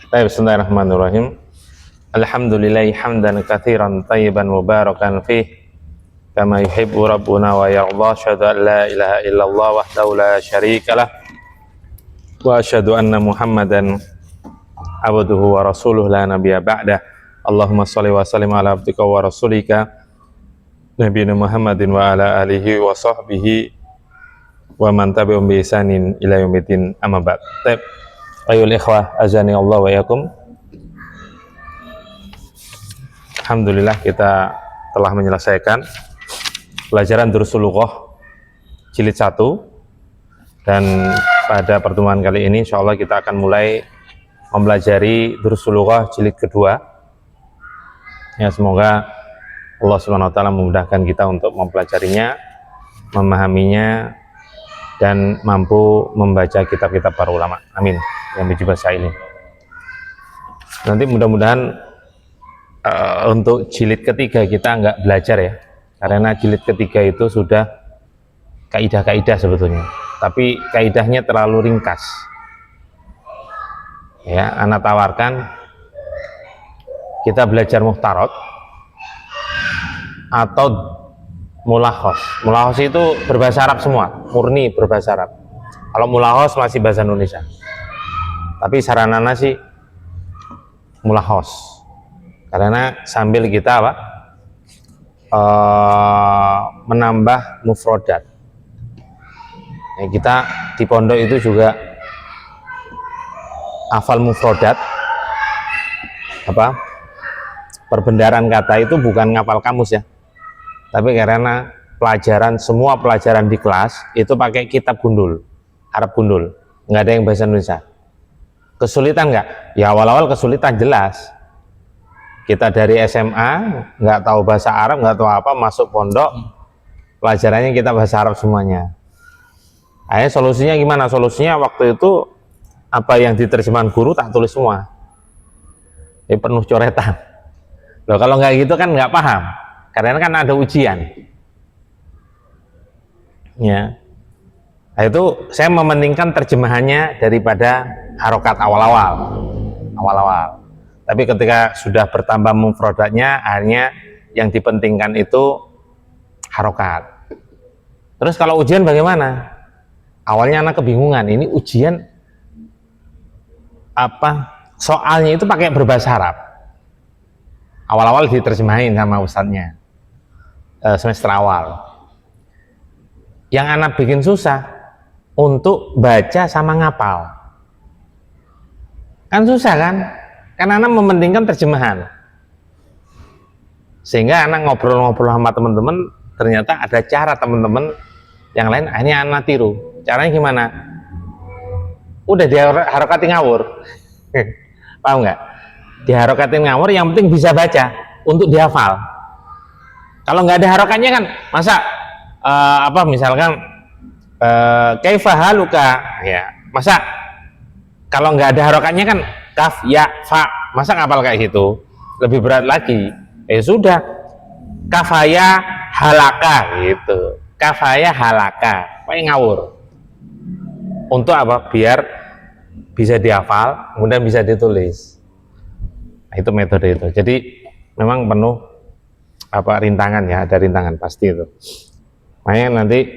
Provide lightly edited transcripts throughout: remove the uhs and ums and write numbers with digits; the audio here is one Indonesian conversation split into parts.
Baik, bismillahirrahmanirrahim. Alhamdulillahi hamdan katsiran tayyiban mubarakan fih kama yuhibbu rabbuna wa yarda. Asyhadu an la ilaha illallah wahdahu la syarikalah wa asyhadu anna Muhammadan abduhu wa rasuluh la nabiyya ba'dah. Allahumma shalli wa sallim ala abdika wa rasulika nabiyina Muhammadin wa ala alihi wa sahbihi wa man tabi'um bi ihsanin ila yaumiddin, amma ba'd. Ayol ikhwah azani Allah wa yakum. Alhamdulillah kita telah menyelesaikan pelajaran Durusul Lughah jilid 1, dan pada pertemuan kali ini insyaallah kita akan mulai mempelajari Durusul Lughah jilid kedua. Ya, semoga Allah Subhanahu wa taala memudahkan kita untuk mempelajarinya, memahaminya, dan mampu membaca kitab-kitab para ulama. Amin. Yang biji bahasa ini. Nanti mudah-mudahan untuk jilid ketiga kita nggak belajar ya, karena jilid ketiga itu sudah kaidah-kaidah sebetulnya, tapi kaidahnya terlalu ringkas. Ya, ana tawarkan kita belajar muhtarot atau mulahos. Mulahos itu berbahasa Arab semua, murni berbahasa Arab. Kalau mulahos masih bahasa Indonesia, tapi saranana sih mulahos, karena sambil kita menambah mufrodat. Ya, kita di pondok itu juga hafal mufrodat, perbendaharaan kata itu bukan ngapal kamus ya, tapi karena semua pelajaran di kelas itu pakai kitab gundul, Arab gundul, nggak ada yang bahasa Indonesia. Kesulitan nggak? Ya awal-awal kesulitan jelas. Kita dari SMA nggak tahu bahasa Arab, nggak tahu apa, masuk pondok pelajarannya kita bahasa Arab semuanya. Akhirnya solusinya gimana? Solusinya waktu itu apa yang diterjemahkan guru tak tulis semua. Ini penuh coretan. Loh, kalau nggak gitu kan nggak paham. Karena kan ada ujian. Ya. Nah, itu saya mementingkan terjemahannya daripada harokat awal-awal. Tapi ketika sudah bertambah mufrodatnya, akhirnya yang dipentingkan itu harokat. Terus kalau ujian bagaimana? Awalnya anak kebingungan, ini ujian soalnya itu pakai berbahasa Arab. Awal-awal diterjemahin sama ustadznya semester awal. Yang anak bikin susah untuk baca sama ngapal, kan susah kan? Karena anak mementingkan terjemahan, sehingga anak ngobrol-ngobrol sama teman-teman, ternyata ada cara teman-teman yang lain, akhirnya anak tiru. Caranya gimana? Udah diharokati ngawur. Paham nggak? Diharokatin ngawur, yang penting bisa baca untuk dihafal. Kalau nggak ada harokatnya kan, masa misalkan kaifa haluka, ya masa kalau nggak ada harokatnya kan kaf ya fa, masa ngapal kayak gitu? Lebih berat lagi. Sudah, kafaya halaka gitu, kafaya halaka, pakai ngawur. Untuk apa? Biar bisa dihafal, kemudian bisa ditulis. Nah, itu metode itu. Jadi memang penuh rintangan ya, ada rintangan pasti itu. Makanya nanti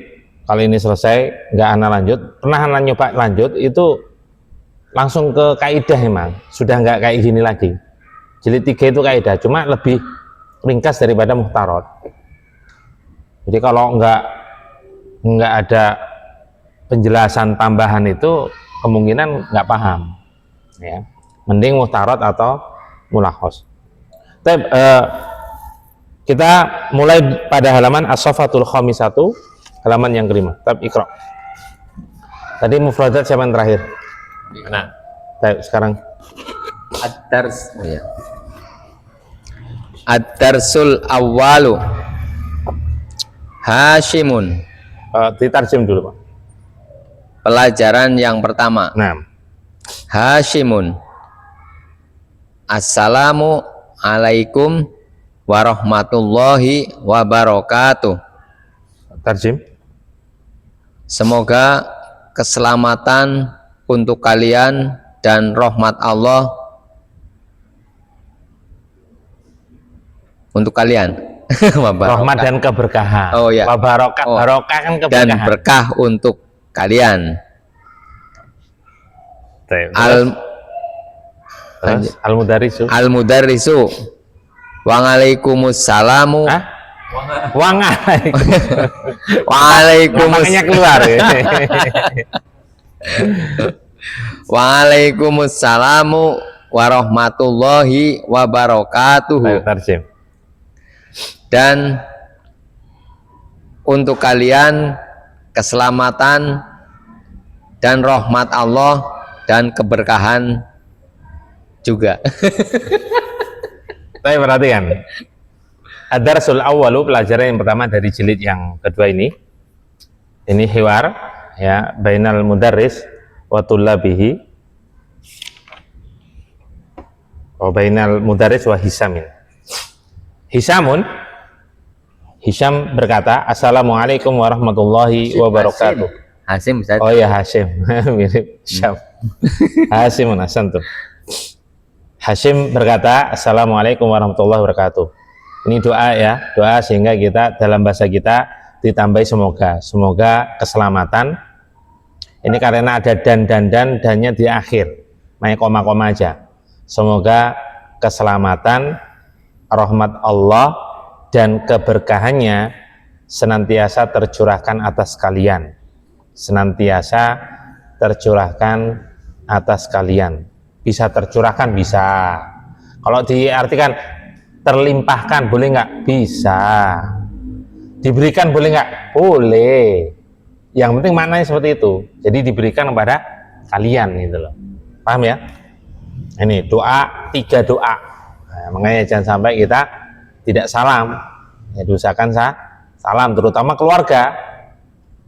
kalau ini selesai nggak anak lanjut, pernah anak nyoba lanjut itu langsung ke kaidah, emang sudah nggak kayak gini lagi. Jilid 3 itu kaidah, cuma lebih ringkas daripada muhtarot. Jadi kalau nggak ada penjelasan tambahan itu kemungkinan nggak paham ya. Mending muhtarot atau mulahos. Kita mulai pada halaman as-safatul khamisatu, halaman yang kelima. Iqra. Tadi mufradat siapa yang terakhir? Nah, sekarang Ad-darsul awwalu Hashimun. Ditarjem dulu, Pak. Pelajaran yang pertama. Nah. Hashimun. Assalamu alaikum warahmatullahi wabarakatuh. Tarjim. Semoga keselamatan untuk kalian dan rahmat Allah untuk kalian. Rahmat dan keberkahan. Oh, ya. Wa barokah, Oh. barokah kan Dan keberkahan. berkah untuk kalian. Terus al-mudarrisu. Al-mudarrisu waalaikumsallamu. Hah? Waalaikum. Makanya keluar ya. Waalaikumsallamu warahmatullahi wabarakatuh. Tarjim. Dan untuk kalian keselamatan dan rahmat Allah dan keberkahan juga. Saya perhatikan. Ad-darsul awwalu, pelajaran yang pertama dari jilid yang kedua ini. Ini hiwar ya bainal mudarris wa tullabihi wa bainal mudarris wa hisamin. Hisham berkata, Assalamualaikum warahmatullahi wabarakatuh. Hasim, Ustaz. Oh ya, Hashim. Mirip Hisham. Hashim, asantum. Hashim berkata, Assalamualaikum warahmatullahi wabarakatuh. Ini doa ya, doa sehingga kita dalam bahasa kita ditambahi semoga keselamatan. Ini karena ada dannya di akhir, main koma-koma aja. Semoga keselamatan, rahmat Allah dan keberkahannya senantiasa tercurahkan atas kalian. Senantiasa tercurahkan atas kalian. Bisa tercurahkan, bisa. Kalau diartikan terlimpahkan, boleh nggak? Bisa. Diberikan, boleh nggak? Boleh. Yang penting maknanya seperti itu. Jadi diberikan kepada kalian gitu loh. Paham ya? Ini doa, 3 doa. Nah, makanya jangan sampai kita tidak salam. Ya, diusahakan salam, terutama keluarga.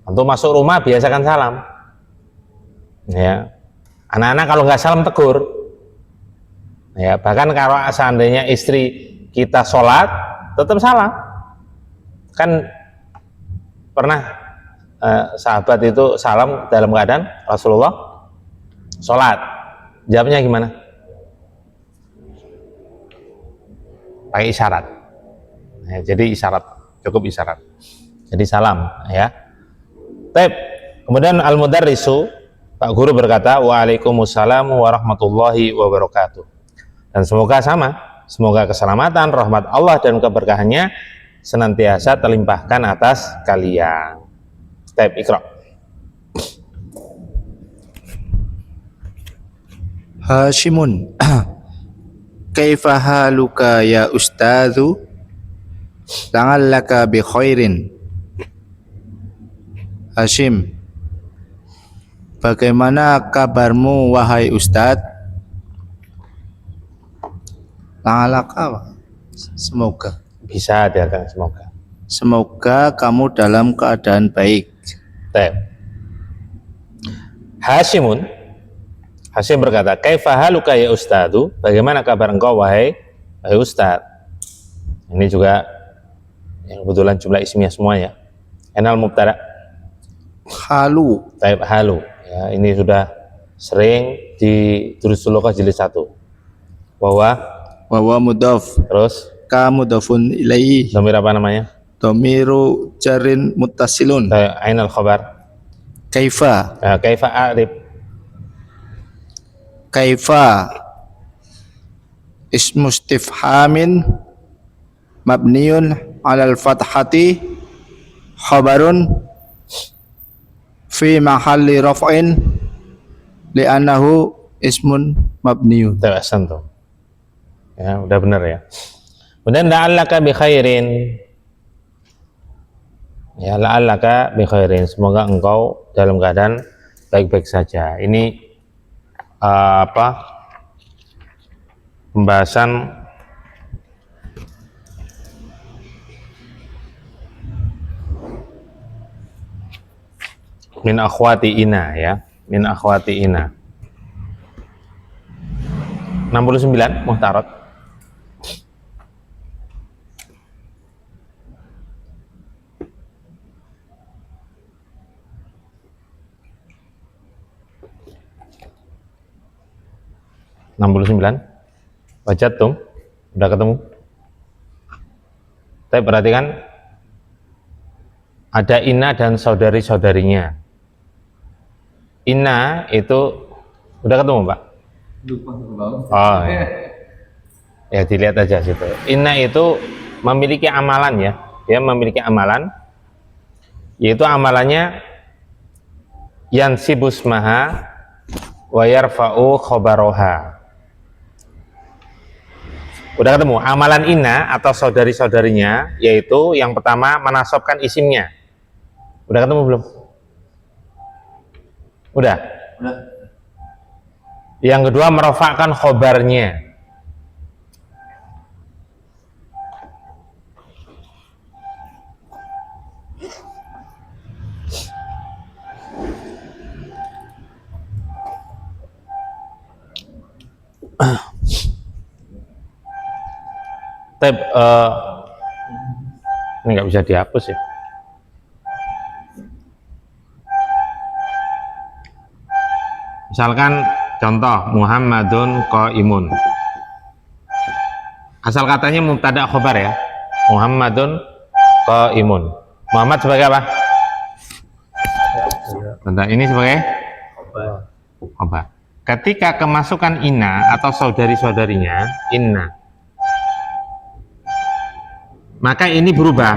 Untuk masuk rumah biasakan salam. Ya. Anak-anak kalau nggak salam tegur. Ya, bahkan kalau seandainya istri kita sholat, tetap salam. Kan pernah sahabat itu salam dalam keadaan Rasulullah sholat. Jawabnya gimana? Pakai isyarat. Ya, jadi isyarat, cukup isyarat. Jadi salam, ya. Kemudian al-mudarrisu, Pak Guru berkata, Waalaikumsalam warahmatullahi wabarakatuh. Dan semoga semoga keselamatan, rahmat Allah dan keberkahannya senantiasa terlimpahkan atas kalian. Iqra. Hashimun. Kaifa haluka ya ustadzu? La'allaka bi khairin. Hashim, bagaimana kabarmu wahai ustadz? La'allaka, semoga. Bisa diartikan semoga. Semoga kamu dalam keadaan baik. Hashim berkata, Kaifa haluka ya ustadzu? Bagaimana kabar engkau wahai ustadz? Ini juga yang kebetulan jumlah ismiyah semua ya. Enal mubtada. Halu. Halu. Ya, ini sudah sering di Durusul Lughah jilid 1. Wawa mudhaf. Terus Ka mudhafun ilaihi. dhamir apa namanya? Dhamiru jarin muttasilun. Ainal khabar. Kaifa. Kaifa a'rib. Kaifa ismu istifhamin mabniun alal fathati khabarun fi mahalli raf'in li'annahu ismun mabniun. Tawasantum. Ya, udah benar ya. Kemudian la'allaka bi khairin. Ya, la'allaka bi khairin. Semoga engkau dalam keadaan baik-baik saja. Ini pembahasan min akhwati ina ya, min akhwati ina. 69 muhtarat. Wajat tuh udah ketemu Tapi perhatikan, ada inna dan saudari-saudarinya. Inna itu udah ketemu, Pak? Oh ya, dilihat aja situ. Inna itu memiliki amalan ya, dia memiliki amalan, yaitu amalannya yansibus maha wa yarfa'u khobaroha. Udah ketemu amalan inna atau saudari-saudarinya, yaitu yang pertama menasobkan isimnya. Udah ketemu belum? Udah. Yang kedua merofakkan khobarnya. Tab, ini nggak bisa dihapus ya. Misalkan contoh Muhammadun qaimun. Asal katanya mubtada khobar ya. Muhammadun qaimun. Muhammad sebagai apa? Bentar, ini sebagai khobar. Ketika kemasukan inna atau saudari-saudarinya inna, maka ini berubah.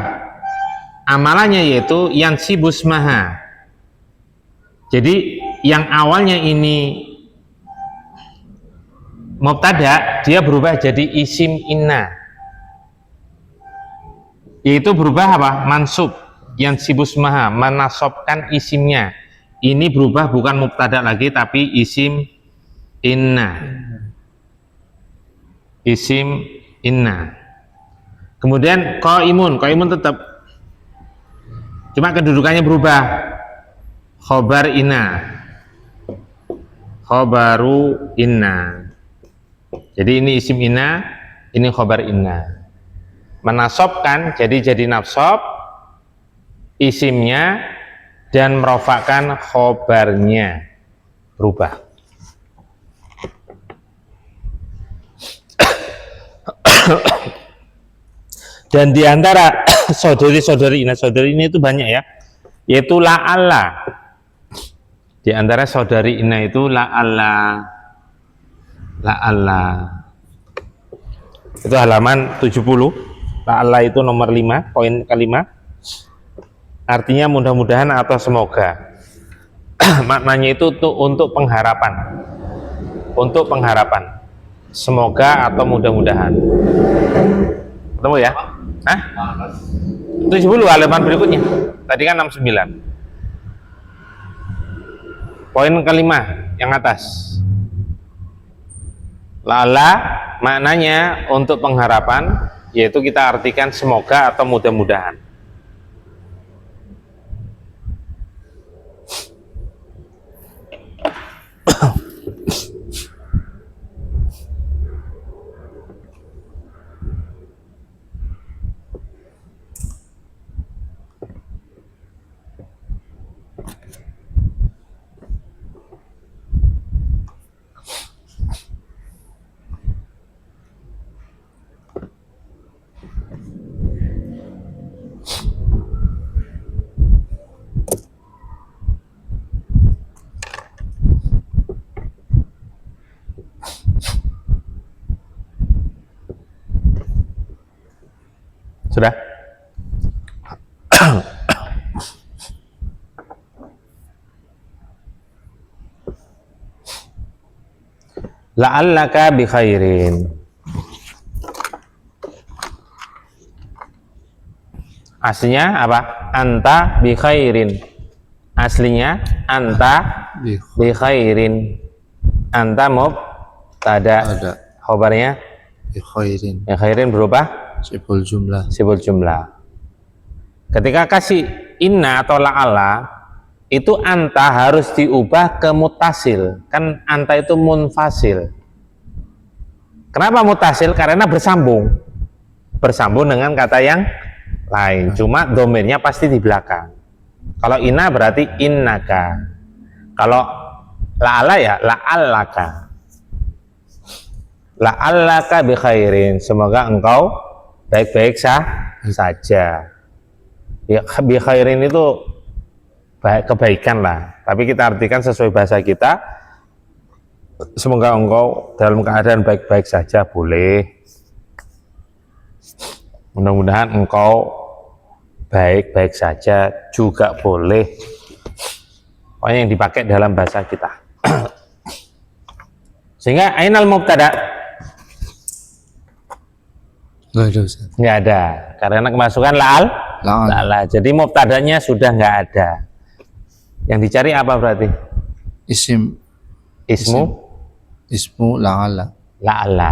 Amalannya yaitu yansibus maha. Jadi yang awalnya ini mubtada, dia berubah jadi isim inna, yaitu berubah apa? Mansub. Yansibus maha, menasobkan isimnya. Ini berubah bukan mubtada lagi tapi isim inna. Isim inna. Kemudian qaimun tetap, cuma kedudukannya berubah. Khobar inna, khobaru inna. Jadi ini isim inna, ini khobar inna. Menasobkan, jadi nasab isimnya dan merofakkan khobarnya, berubah. Dan diantara saudari-saudari ini itu banyak ya, yaitu la'alla. Di antara saudari inna itu la'alla. Itu halaman 70. La'alla itu nomor 5, poin kelima. Artinya mudah-mudahan atau semoga. Maknanya itu untuk pengharapan. Untuk pengharapan. Semoga atau mudah-mudahan. Ketemu ya? Hah? 70 halaman berikutnya. Tadi kan 69. Poin kelima yang atas. Lala maknanya untuk pengharapan, yaitu kita artikan semoga atau mudah-mudahan. Sudah? La'allaka bi khairin. Aslinya apa? Anta bi khairin. Aslinya anta bi khairin. Anta mubtada. Khobarnya bi khairin. Ya khairin berubah Sibul jumlah. sibul jumlah. Ketika kasih inna atau la'alla, itu anta harus diubah ke mutasil. Kan anta itu munfasil. Kenapa mutasil? Karena bersambung. Bersambung dengan kata yang lain. Cuma domirnya pasti di belakang. Kalau inna berarti innaka. Kalau la'alla ya la'allaka. La'allaka bi khairin. Semoga engkau baik-baik saja. Ya, bi khairin itu kebaikan lah, tapi kita artikan sesuai bahasa kita, semoga engkau dalam keadaan baik-baik saja boleh, mudah-mudahan engkau baik-baik saja juga boleh, pokoknya yang dipakai dalam bahasa kita. Sehingga ainal mubtada Nggak ada Ustaz. nggak ada, karena kemasukan la'al. Jadi mubtadanya sudah nggak ada. Yang dicari apa berarti? Ismu la'ala. La'ala.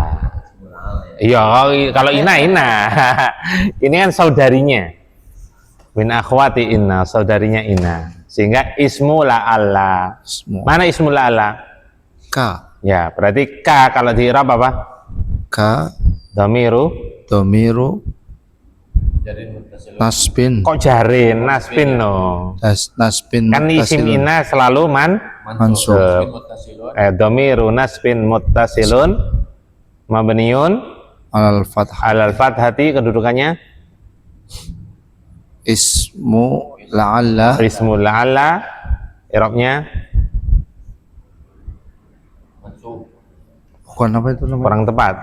Iya, kalau ina. Ini kan saudarinya. Min akhwati inna, saudarinya ina. Sehingga ismu la'ala. Mana ismu la'ala? Ka. Ya, berarti ka kalau di i'rab apa? Ka. Dhamiru Nasbin. Kok jarin? Nasbin no. Nasbin. Kan isim muttasilun. ina selalu Mansub. Dhamiru nasbin muttasilun mabniun Alal fathah. alal fathati, kedudukannya Ismu la'alla. ismul la'alla, i'rabnya Bukan apa itu namanya? kurang tepat.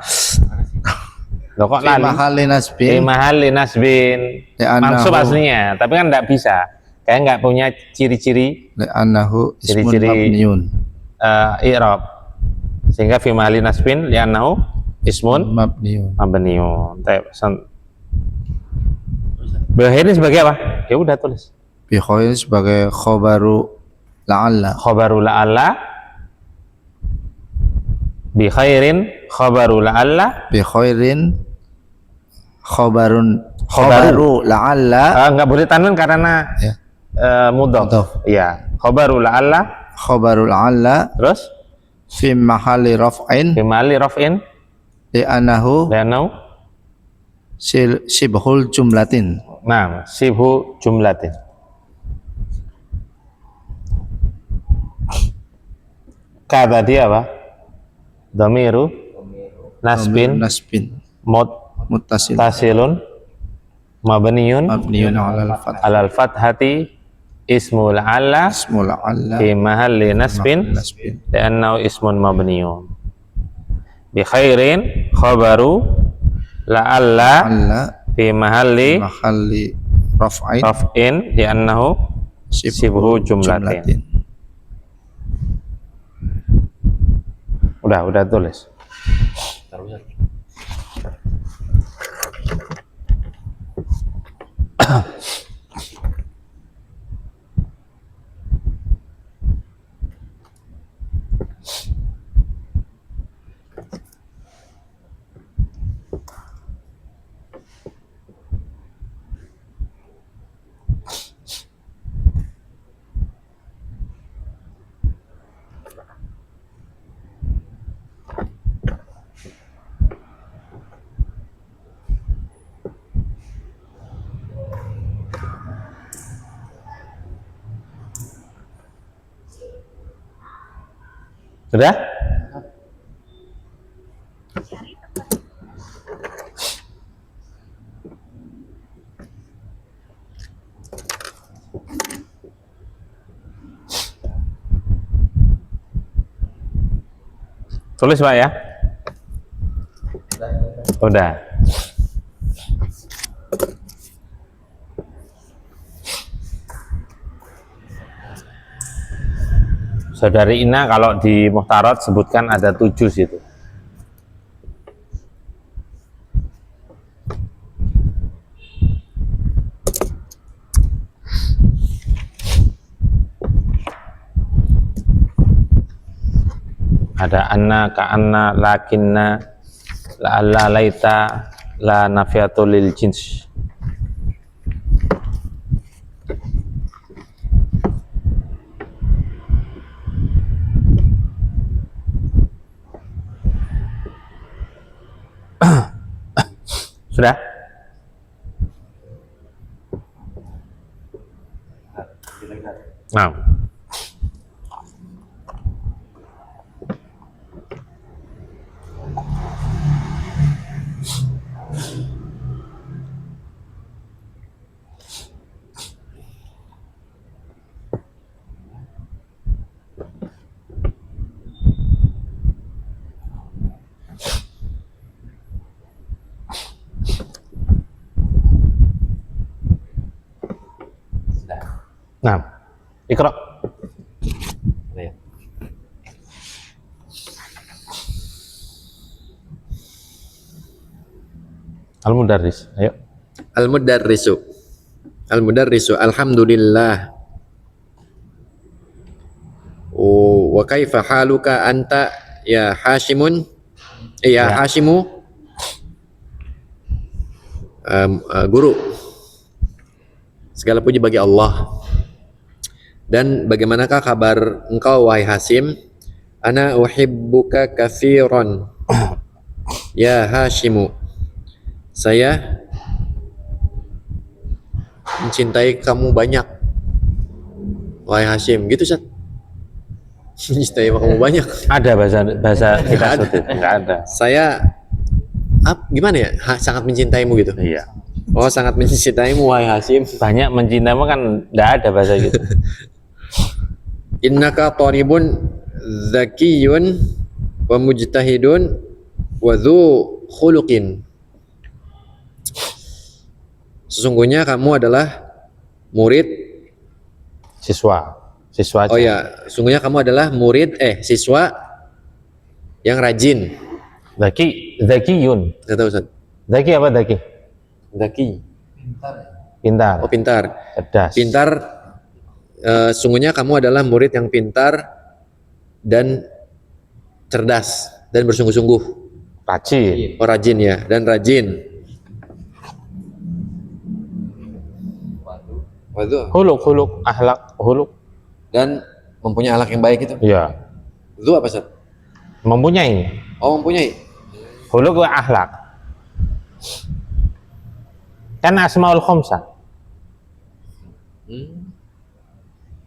Loh kok Fi lali? mahalli Fi nasbin. mahalli nasbin. Li'annahu- Mansub aslinya, tapi kan enggak bisa. Kayak enggak punya ciri-ciri Li'annahu ismun Ciri-ciri- mabniun. i'rab. Sehingga fi mahalli nasbin li'annahu ismun Mabniun. mabniun. Ini sebagai apa? Ya udah tulis. Bi khair sebagai khobaru la'alla. Khabaru la'alla bi khairin khabaru la'alla. Bi khairin Khobaru. khobaru la'alla. Enggak boleh tanwin karena Ya. mudhaf. Mudhaf. Iya, khabaru la'alla. Khobaru la'alla Terus fi mahalli raf'in fi mahalli raf'in li'annahu li'annahu sibhul jumlatin. nah sibhu jumlatin. Kata dia apa? Dhamiru nasbin Nasbin muttasilun muttasil mabniun mabniun alal fathah. alal fathati ismul la'alla Ismu la'alla fi mahalli nasbin nasbin. li'annahu ismun mabniun. Bi khairin khabaru la'alla Alla fi mahalli mahalli raf'in raf'in li'annahu sibhu jumlatin. Udah tulis. Sudah? Tulis Pak ya? Udah. Saudari Ina kalau di Muhtarat sebutkan ada 7 situ. Ada anna, ka'anna, lakinna, la'alla, laita, la nafiatu lil jins. Sudah? Nah. Nah, Iqra. Al-Mudarris, ayo. Al-mudarrisu. Al-mudarrisu. Alhamdulillah. Wa kaifa haluka anta ya Hashimun? Ya Hashimu. Guru. Segala puji bagi Allah. Dan bagaimanakah kabar engkau wahai Hasim? Ana uhibbuka katsiran. Ya Hashimu. Saya mencintai kamu banyak, wahai Hashim. Gitu, Ustaz. Mencintai kamu banyak. Ada bahasa kita Nggak ada. enggak ada. Saya gimana ya? Sangat mencintaimu gitu. Iya. Oh, sangat mencintaimu wahai Hashim. Banyak mencintaimu kan enggak ada bahasa gitu. Innaka thalibun zakiyun wa mujtahidun wa dzu khuluqin. Sesungguhnya kamu adalah murid Siswa aja. Oh ya, sesungguhnya kamu adalah siswa yang rajin. Zakiyun. Nggak tahu, Ustaz. Zaki apa zaki? Zaki. Pintar. Oh, pintar. Cerdas. Pintar. Sesungguhnya kamu adalah murid yang pintar dan cerdas dan bersungguh-sungguh. Rajin. Oh, rajin ya, dan rajin. Waduh. Huluk, akhlak, huluk. Dan mempunyai akhlak yang baik itu. Iya. Itu apa, Ustaz? Mempunyai. Oh, mempunyai. Huluk wa akhlak. Kan asmaul khamsah.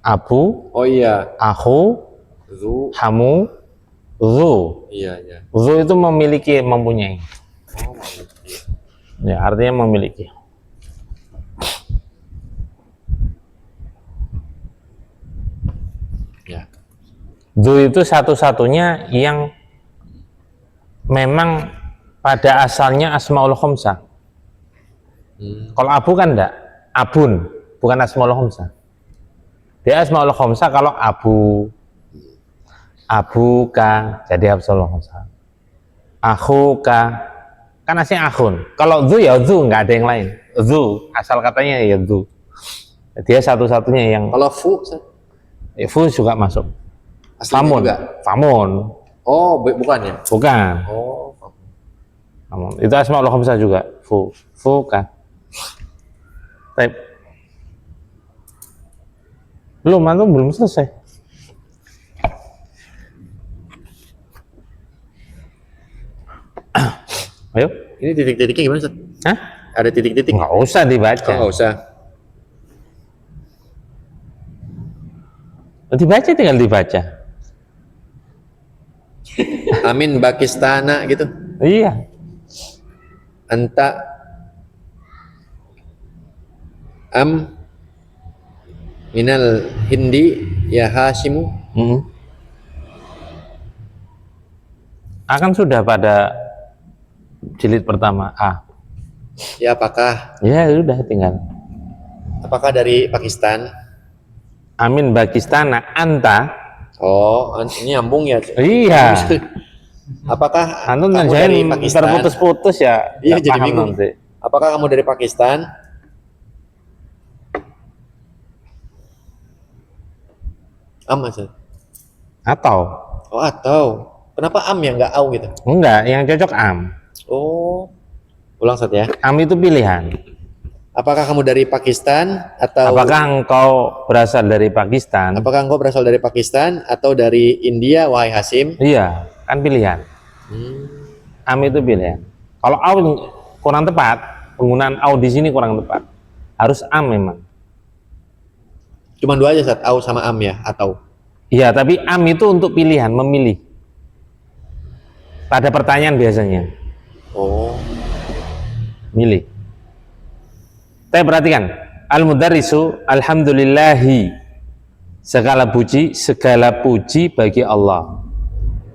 Abu, Oh iya. aku, Zu. hamu, zu. Iya, iya. Zu itu memiliki, mempunyai. Oh, Ya, artinya memiliki. ya. Zu itu satu-satunya yang memang pada asalnya asmaul khamsah. Kalau abu kan enggak, abun, bukan asmaul khamsah. Dia asmaul khamsah kalau abuka jadi asmaul khamsah. Akhuka kan aslinya akhun. Kalau zu ya zu, nggak ada yang lain. Zu asal katanya ya zu. Dia satu-satunya yang Kalau fu, Ustaz? fu juga masuk. Aslinya Famun, juga? famun, Oh, bukan ya? bukan. Oh, Famun. Itu asmaul khamsah juga. Fu kan. Type. Belum selesai. Ayo. ini titik-titiknya gimana, Ustaz? Hah? Ada titik-titik? Nggak usah dibaca. Oh, nggak usah. Dibaca tinggal dibaca. Amin Pakistana gitu. Iya. Anta am minal hindi ya Hashimu. Akan sudah pada jilid pertama A. Ya, apakah Ya tinggal. dari Pakistan? Amin Pakistana anta. Oh, ini nyambung ya. Iya. Apakah Antum kamu ngerjain dari Pakistan? terputus-putus ya. Iya, nggak jadi paham bingung. nanti. Apakah kamu dari Pakistan? Ustaz. Atau Oh, atau kenapa am ya nggak au gitu? enggak, yang cocok am. Oh, ulang Ustaz ya. Am itu pilihan. Apakah kamu dari Pakistan atau Apakah engkau berasal dari Pakistan? apakah engkau berasal dari Pakistan atau dari India, wahai Hasim? Iya, kan pilihan. Am itu pilihan. Kalau au kurang tepat, penggunaan au di sini kurang tepat. Harus am memang. Cuma dua aja, Ustaz, au sama am ya, atau. Iya, tapi am itu untuk pilihan, memilih. Pada pertanyaan biasanya, Oh, milih. Saya perhatikan, al-mudarrisu alhamdulillahi, segala puji bagi Allah.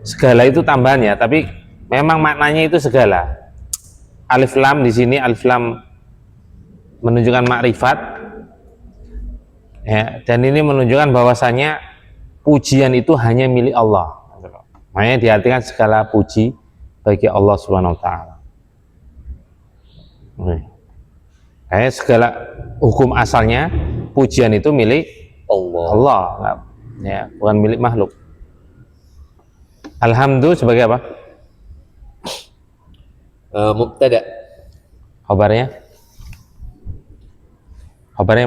Segala itu tambahannya, tapi memang maknanya itu segala. Alif lam di sini, alif lam menunjukkan makrifat. Ya, dan ini menunjukkan bahwasanya pujian itu hanya milik Allah. Makanya diartikan segala puji bagi Allah Subhanahu wa taala. Segala hukum asalnya pujian itu milik Allah, ya, bukan milik makhluk. Alhamdulillah sebagai apa? Mubtada. Khabarnya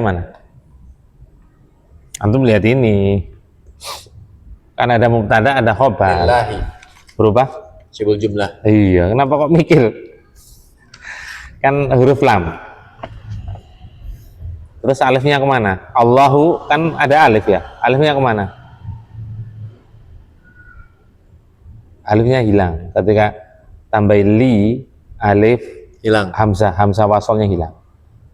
mana? Antum lihat ini, kan ada mubtada, ada khabar. Lillahi. Berubah? Sibul jumlah. Iya, kenapa kok mikir? Kan huruf lam. Terus alifnya kemana? Allahu kan ada alif ya. Alifnya kemana? Alifnya hilang. Ketika tambah li, alif Hilang. hamzah wasolnya hilang.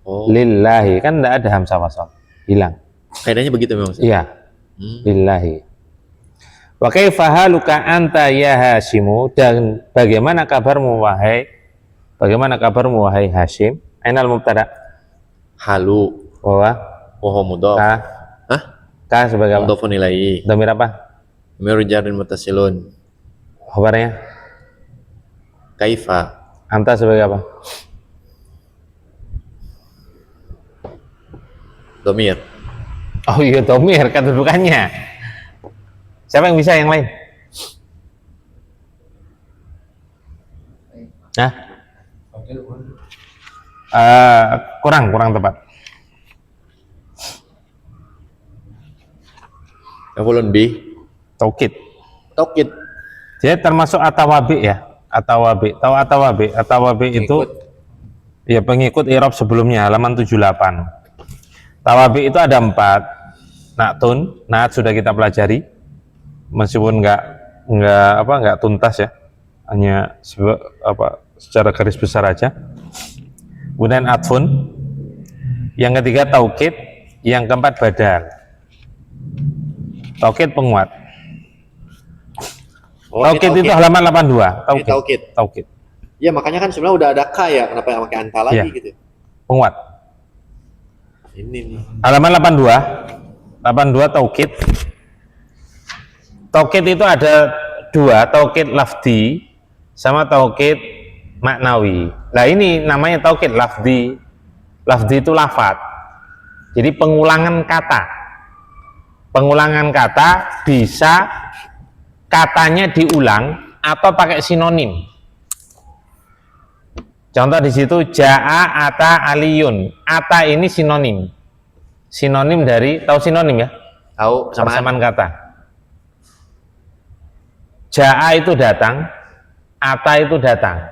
Oh. Lillahi kan tidak ada hamzah wasol, hilang. Kaidahnya begitu memang. Ustaz? Iya. Lillahi. Wa kaifa haluka anta ya Hashimu, dan bagaimana kabarmu wahai Hashim? Ainal mubtada? Halu. Wa Wa mudhaf. ka Hah? ka sebagai apa? Mudhafun ilaihi. Dhamir apa? Dhamir jarrin muttasilun. Khabarnya? Kaifa. Anta sebagai apa? Dhamir. Oh iya, dhamir kedudukannya. Siapa yang bisa yang lain? Hah? Kurang tepat. Maf'ulun bih. Taukid. Taukid. Jadi termasuk atawabi ya. Atawabi. Tahu atawabi? Atawabi itu ya pengikut i'rab sebelumnya halaman 78. Tawabi itu ada 4. Naat sudah kita pelajari. Meskipun nggak tuntas ya. Hanya secara garis besar aja. Kemudian atfun. Yang ketiga taukid, yang keempat badal. Taukid penguat. Oh, Taukid itu halaman 82. Ini taukid. Taukid. Ya makanya kan sebenarnya udah ada ka ya, kenapa yang pakai anta lagi Iya. gitu. Penguat. Ini nih. Halaman 82. 82 taukid. Taukid itu ada 2, taukid lafdi sama taukid maknawi. Nah ini namanya taukid lafdi. Lafdi itu lafad. Jadi pengulangan kata. Pengulangan kata bisa katanya diulang atau pakai sinonim. Contoh di situ jaa ata aliyun. Ata ini sinonim. Sinonim dari, tahu sinonim ya? Tahu Persamaan kata. Jaa itu datang, ata itu datang.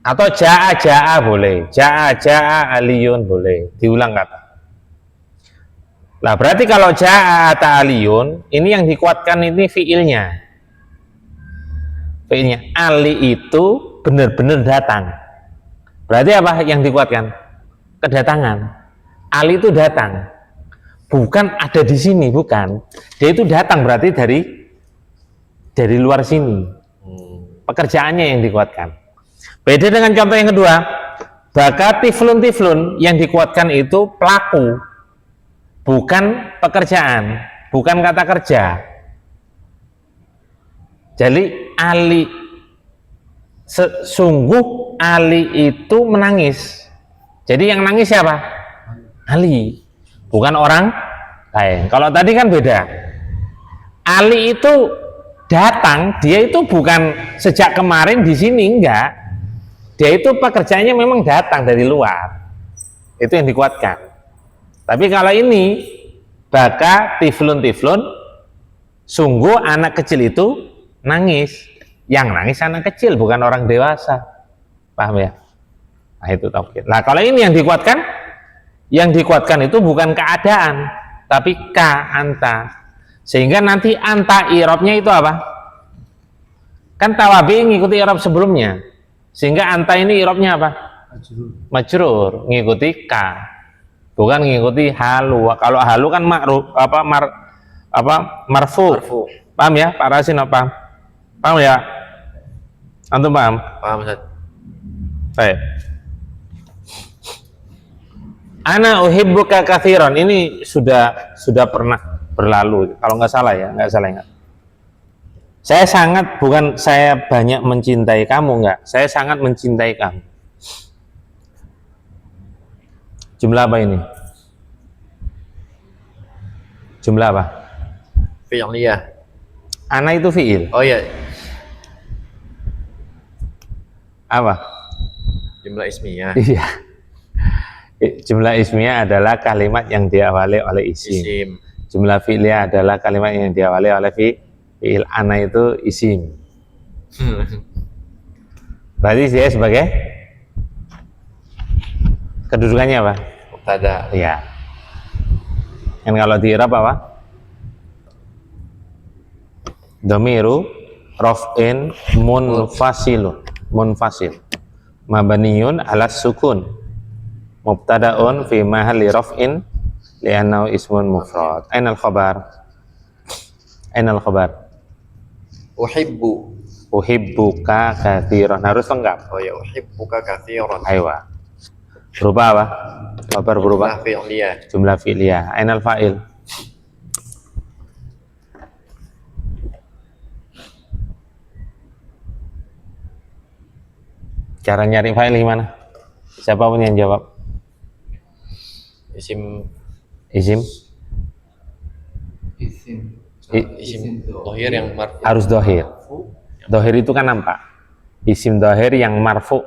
Atau jaa boleh, jaa aliyun boleh, diulang kata. Nah berarti kalau jaa ata aliyun, ini yang dikuatkan ini fiilnya. Fiilnya ali itu benar-benar datang. Berarti apa yang dikuatkan? Kedatangan. Ali itu datang, bukan ada di sini, bukan. Dia itu datang berarti dari luar sini. Pekerjaannya yang dikuatkan. Beda dengan contoh yang kedua, baka tiflun yang dikuatkan itu pelaku, bukan pekerjaan, bukan kata kerja. Jadi Ali, sungguh Ali itu menangis. Jadi yang nangis siapa? Ali, bukan orang lain. Kalau tadi kan beda. Ali itu datang, dia itu bukan sejak kemarin di sini, enggak. Dia itu pekerjaannya memang datang dari luar. Itu yang dikuatkan. Tapi kalau ini baka tiflun sungguh anak kecil itu nangis. Yang nangis anak kecil, bukan orang dewasa. Paham ya? Nah itu taukid. Nah kalau ini yang dikuatkan itu bukan keadaan, tapi ka anta. Sehingga nanti anta i'rabnya itu apa? Kan tawabi ngikuti i'rab sebelumnya. Sehingga anta ini i'rabnya apa? Majrur, ngikuti ka. Bukan ngikuti halu. Kalau halu kan marfu. Paham ya? Pak Rasin apa? Paham ya? Antum paham? Paham Ustaz. Baik. Ana uhibbuka katsiran ini sudah pernah berlalu kalau nggak salah ya, nggak salah ingat. Saya sangat, bukan saya banyak mencintai kamu, enggak. Saya sangat mencintai kamu. Jumlah apa ini? Jumlah apa? Fi'liyah. Ana itu fiil. Oh iya, Apa? jumlah ismiyah. Iya. Jumlah ismiyah adalah kalimat yang diawali oleh isim. Isim. Jumlah fi'liyah adalah kalimat yang diawali oleh fi'il. Ana itu isim. Berarti dia sebagai kedudukannya apa? Mubtada. Iya. Dan kalau di i'rab apa? Dhamiru raf'in munfasil mabniyun ala sukun mubtada'un fi mahalli raf'in li'annahu ismun mufrad. Ainal khabar? Uhibbu. Uhibbuka katsiran, harus lengkap. Oh ya, uhibbuka katsiran. Aywa. Berubah apa? Khabar berubah. Jumlah fi'liyah. Jumlah fi'liyah. Ainal fa'il? Cara nyari fa'il gimana? Siapapun yang jawab. Isim Isim? isim dohir yang marfu. Harus dohir. Dohir itu kan nampak. Isim dohir yang marfu.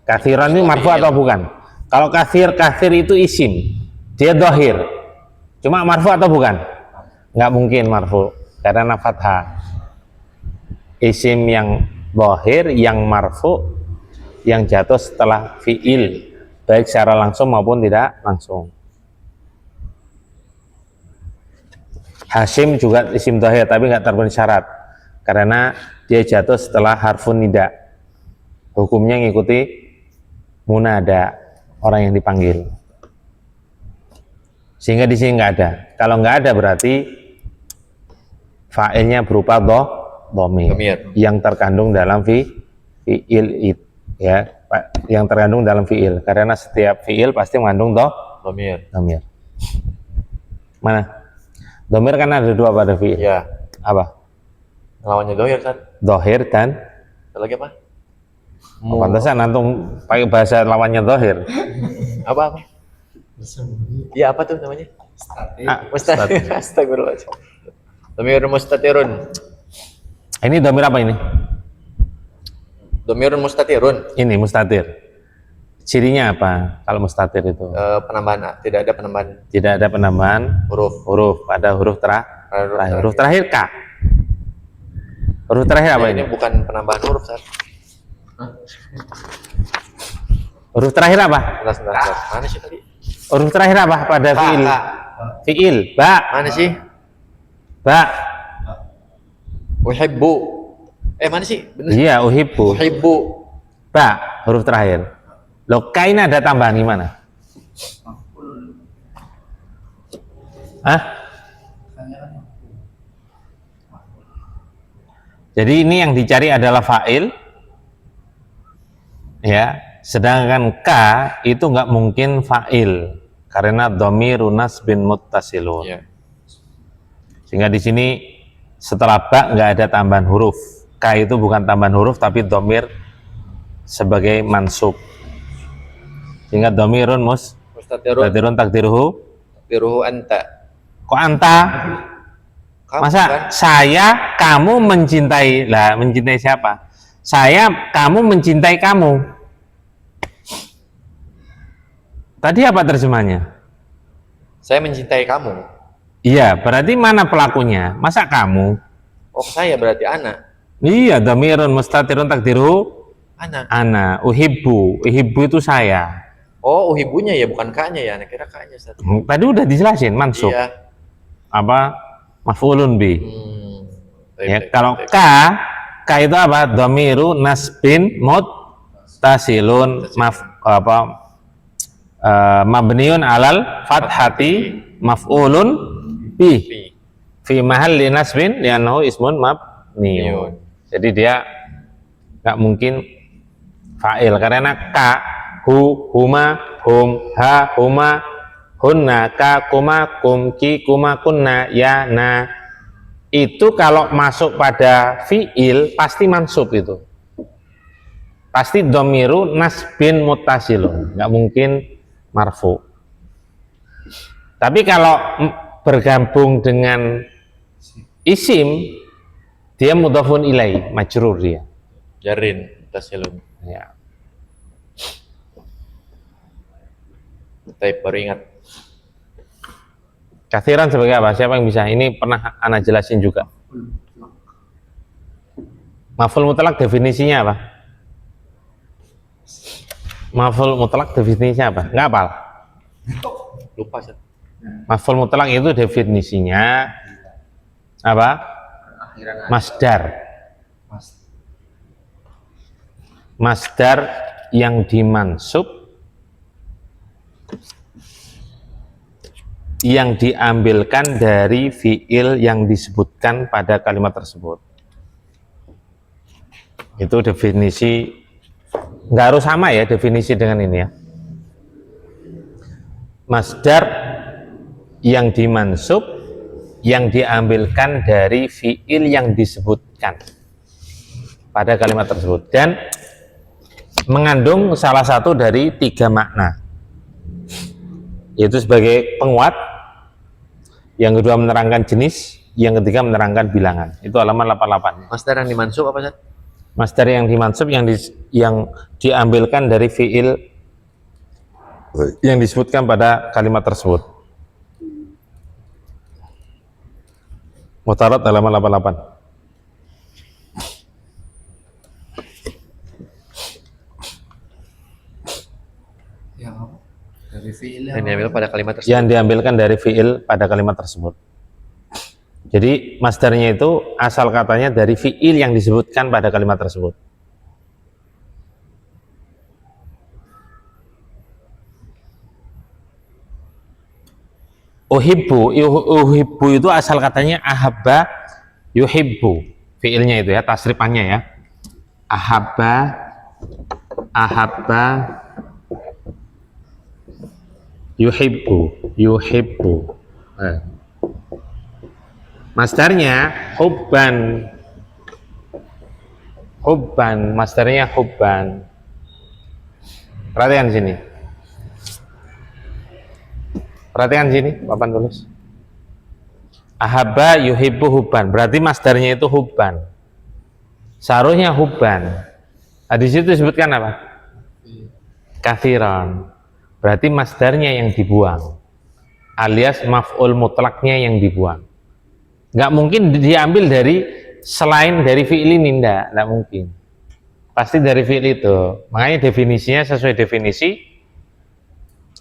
Kathiran ini marfu atau bukan? Kalau kathir itu isim. Dia dohir. Cuma marfu atau bukan? Nggak mungkin marfu. Karena fathah. Isim yang dohir, yang marfu, yang jatuh setelah fi'il. Baik secara langsung maupun tidak langsung. Hasim juga isim dohir, tapi nggak terpenuhi syarat. Karena dia jatuh setelah harfun nida. Hukumnya ngikuti munada, orang yang dipanggil. Sehingga di sini nggak ada. Kalau nggak ada berarti fa'ilnya berupa dhamir yang terkandung dalam fi'il ya, yang terkandung dalam fi'il. Karena setiap fi'il pasti mengandung Dhamir. Mana? Dhamir kan ada dua pada fi'il. Ya. Apa? Lawannya dohir kan? Dohir dan Ada lagi apa? pantesan antum pakai bahasa lawannya dohir. Apa? Ya apa tuh namanya? Mustatir. Astagfirullah. Dhamirun mustatirun. Ini dhamir apa ini? Dhamirun mustatirun. Ini mustatir. Cirinya apa kalau mustatir itu? Penambahan, tidak ada penambahan Tidak ada penambahan huruf pada huruf terakhir. Huruf terakhir K. Huruf terakhir apa ini? ini? Bukan penambahan huruf, Sar. Huruf terakhir apa? Sebentar. Mana sih tadi? Huruf terakhir apa pada fi'il? Fi'il. Ba. Mana sih? Ba. Uhibbu. Mana sih? Bener. Iya, uhibbu. Uhibbu. Ba. Huruf terakhir. Loh, K ini ada tambahan gimana? Hah? Jadi ini yang dicari adalah fa'il, ya. Sedangkan K itu nggak mungkin fa'il karena dhamirun nasbin muttasilun. Ya. Sehingga di sini setelah ba nggak ada tambahan huruf. K itu bukan tambahan huruf tapi dhamir sebagai mansub. Sehingga dhamirun Mustatirun. takdiruhu. Takdiruhu anta. Kok anta? Kamu, Masa kan? saya, kamu mencintai, lah mencintai siapa? Saya, kamu mencintai kamu. Tadi apa terjemahnya? Saya mencintai kamu. Iya, berarti mana pelakunya? Masa kamu? Oh, saya berarti anak. Iya, dhamirun mustatirun takdiruhu Anak. ana, uhibbu. Uhibbu itu saya. Oh, uhibbunya ya, bukan K-nya ya. Anak kira K-nya, Sar. Tadi udah dijelasin, mansub. Iya. Apa? Maf'ulun bi. Baik, Ya, baik, kalau baik. K itu apa? Dhamiru nasbin muttasilun mabniun alal fathati maf'ulun bi fi mahalli nasbin li'annahu ismun mabniun. Jadi dia nggak mungkin fa'il karena K hu, huma, hum, ha, huma, hunna, ka, kuma, kum, ki, kuma, kunna, ya, na. Itu kalau masuk pada fiil pasti mansub itu. Pasti domiru nasbin muttasilun, nggak mungkin marfu. Tapi kalau bergabung dengan isim, dia mudhafun ilai, majrur dia. Jarin tasilun. Ya. Tapi baru ingat. Kathiran sebagai apa? Siapa yang bisa? Ini pernah ana jelasin juga. Maf'ul mutlak definisinya apa? Maf'ul mutlak definisinya apa? Nggak hafal? Lupa Ustaz. Maf'ul mutlak itu definisinya apa? Masdar. Masdar yang dimansub, yang diambilkan dari fiil yang disebutkan pada kalimat tersebut. Itu definisi, nggak harus sama ya definisi dengan ini ya. Masdar yang dimansub, yang diambilkan dari fiil yang disebutkan pada kalimat tersebut dan mengandung salah satu dari 3 makna, yaitu sebagai penguat, yang kedua menerangkan jenis, yang ketiga menerangkan bilangan. Itu halaman 88. Masdar yang dimansub apa Ustaz? Masdar yang dimansub yang diambilkan dari fiil yang disebutkan pada kalimat tersebut. Mutarad halaman 88. Dari fiil Yang diambil pada kalimat tersebut. Yang diambilkan dari fiil pada kalimat tersebut. Jadi masdarnya itu asal katanya dari fiil yang disebutkan pada kalimat tersebut. Uhibbu itu asal katanya ahabba yuhibbu, fiilnya itu ya, tasrifannya ya. Ahabba yuhibbu. Masdarnya hubban, masdarnya hubban. Perhatikan sini. Perhatikan sini, papan tulis. Ahabba yuhibbu hubban, berarti masdarnya itu hubban. Seharusnya hubban. Nah, di situ disebutkan apa? Kathiran. Berarti masdarnya yang dibuang, alias maf'ul mutlaknya yang dibuang. Nggak mungkin diambil dari selain dari fi'il ini, nggak mungkin. Pasti dari fi'il itu. Makanya definisinya sesuai definisi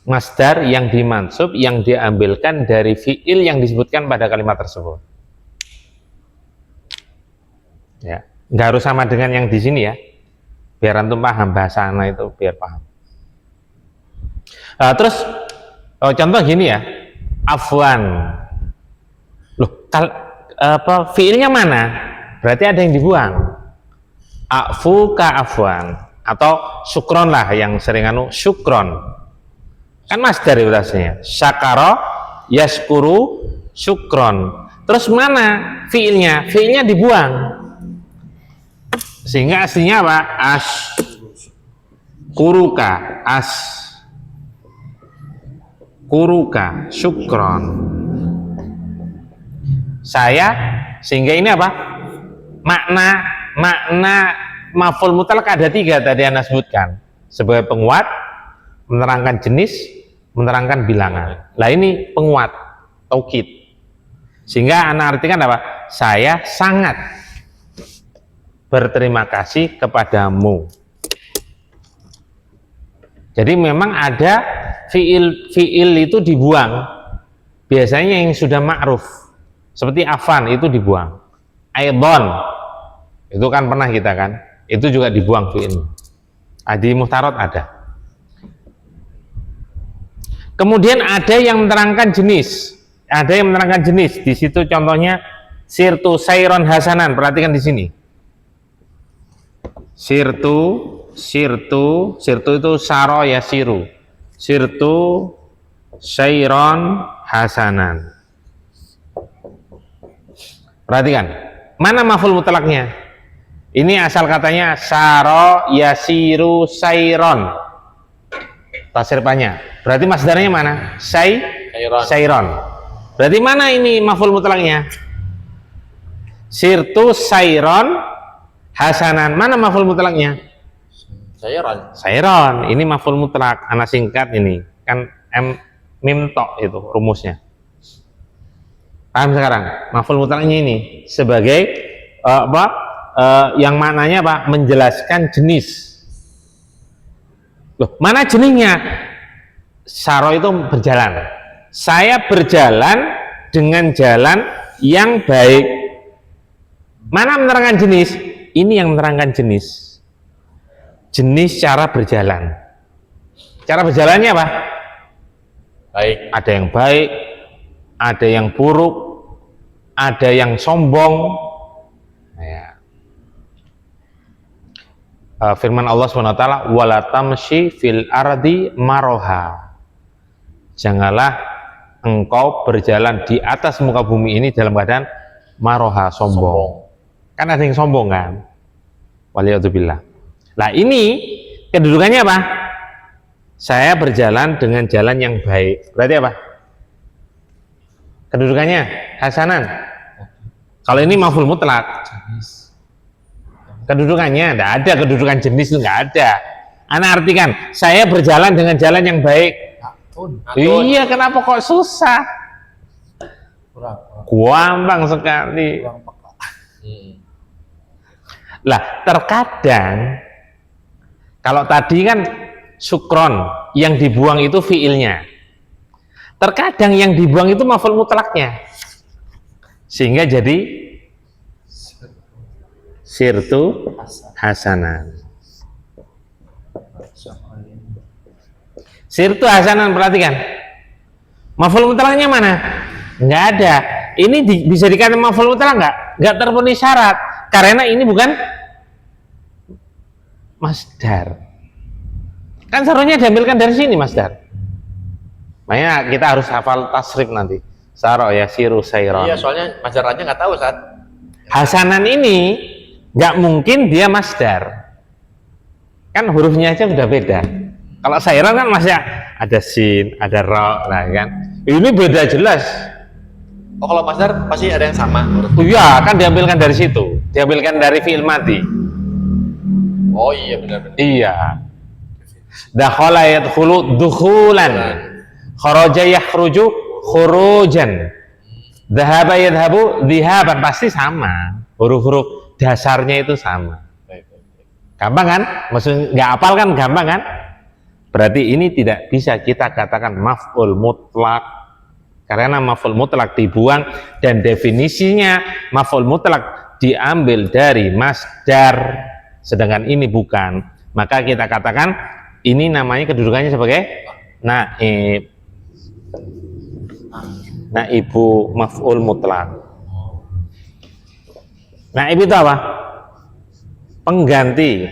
masdar yang dimansub, yang diambilkan dari fi'il yang disebutkan pada kalimat tersebut. Ya, nggak harus sama dengan yang di sini ya. Biar antum paham bahasa anak itu, biar paham. Terus contoh gini ya, afwan. Loh, fiilnya mana? Berarti ada yang dibuang. Afu ka afwan, atau syukron lah yang sering syukron. Kan masdar itu rasanya. Syakara yaskuru syukron. Terus mana fiilnya? Fiilnya dibuang. Sehingga aslinya apa? Kuruka syukron. Saya, sehingga ini apa? Makna maf'ul mutlak ada 3 tadi Anda sebutkan, sebagai penguat, menerangkan jenis, menerangkan bilangan. Lah ini penguat, taukid. Sehingga Anda artikan apa? Saya sangat berterima kasih kepadamu. Jadi memang ada fiil itu dibuang, biasanya yang sudah ma'ruf, seperti afan itu dibuang. Aidon itu kan pernah kita kan, itu juga dibuang fiil. Di muhtarot ada. Kemudian ada yang menerangkan jenis, di situ contohnya sirtu sayron hasanan. Perhatikan di sini, sirtu sirtu itu saro yasiru, sirtu syairon hasanan. Perhatikan, mana maf'ul mutlaknya? Ini asal katanya saro yasiru sairon. Tasrifnya. Berarti masdarnya mana? Sairon. Berarti mana ini maf'ul mutlaknya? Sirtu sairon hasanan. Mana maf'ul mutlaknya? Sairon. Ini maf'ul mutlak. Ana singkat ini. Kan mim tok itu rumusnya. Paham sekarang? Maf'ul mutlaknya ini sebagai yang maknanya apa? Menjelaskan jenis. Loh, mana jenisnya? Saro itu berjalan. Saya berjalan dengan jalan yang baik. Mana menerangkan jenis? Ini yang menerangkan jenis. Jenis cara berjalan. Cara berjalannya apa? Baik. Ada yang baik, ada yang buruk, ada yang sombong. Ya. Firman Allah SWT, wala tamshi fil ardi maroha. Janganlah engkau berjalan di atas muka bumi ini dalam keadaan maroha, sombong. Kan ada yang sombong kan? Waliyadzubillah. Nah ini kedudukannya apa? Saya berjalan dengan jalan yang baik. Berarti apa? Kedudukannya hasanan. Kalau ini maf'ul mutlak. Kedudukannya tidak ada, kedudukan jenis itu nggak ada. Ana artikan, saya berjalan dengan jalan yang baik. Iya, kenapa kok susah? Gampang sekali. Lah, terkadang kalau tadi kan sukron, yang dibuang itu fiilnya. Terkadang yang dibuang itu maf'ul mutlaknya. Sehingga jadi sirtu hasanan. Sirtu hasanan, perhatikan. Maf'ul mutlaknya mana? Nggak ada. Ini bisa dikatakan maf'ul mutlak nggak terpenuhi syarat. Karena ini bukan masdar. Kan seharusnya diambilkan dari sini masdar. Makanya kita harus hafal tasrif nanti. Saro yasiru sairon. Iya, soalnya masdarannya nggak tahu saat. Hasanan ini nggak mungkin dia masdar, kan hurufnya aja udah beda. Kalau sairon kan masih ada sin, ada ro, nah kan ini beda jelas. Oh, kalau masdar pasti ada yang sama. Iya, kan diambilkan dari situ, diambilkan dari fi'il madi. Oh iya, benar-benar. Iya, dakhala yadkhulu dukhulan, kharaja yakhruju khurujan, dhahaba yadhabu dhihaban, pasti sama. Huruf-huruf dasarnya itu sama. Gampang kan? Maksudnya nggak hafal kan gampang kan? Berarti ini tidak bisa kita katakan maf'ul mutlak, karena maf'ul mutlak dibuang dan definisinya maf'ul mutlak diambil dari masdar, sedangkan ini bukan. Maka kita katakan ini namanya kedudukannya sebagai naib. Naibu maf'ul mutlak. Naib itu apa? Pengganti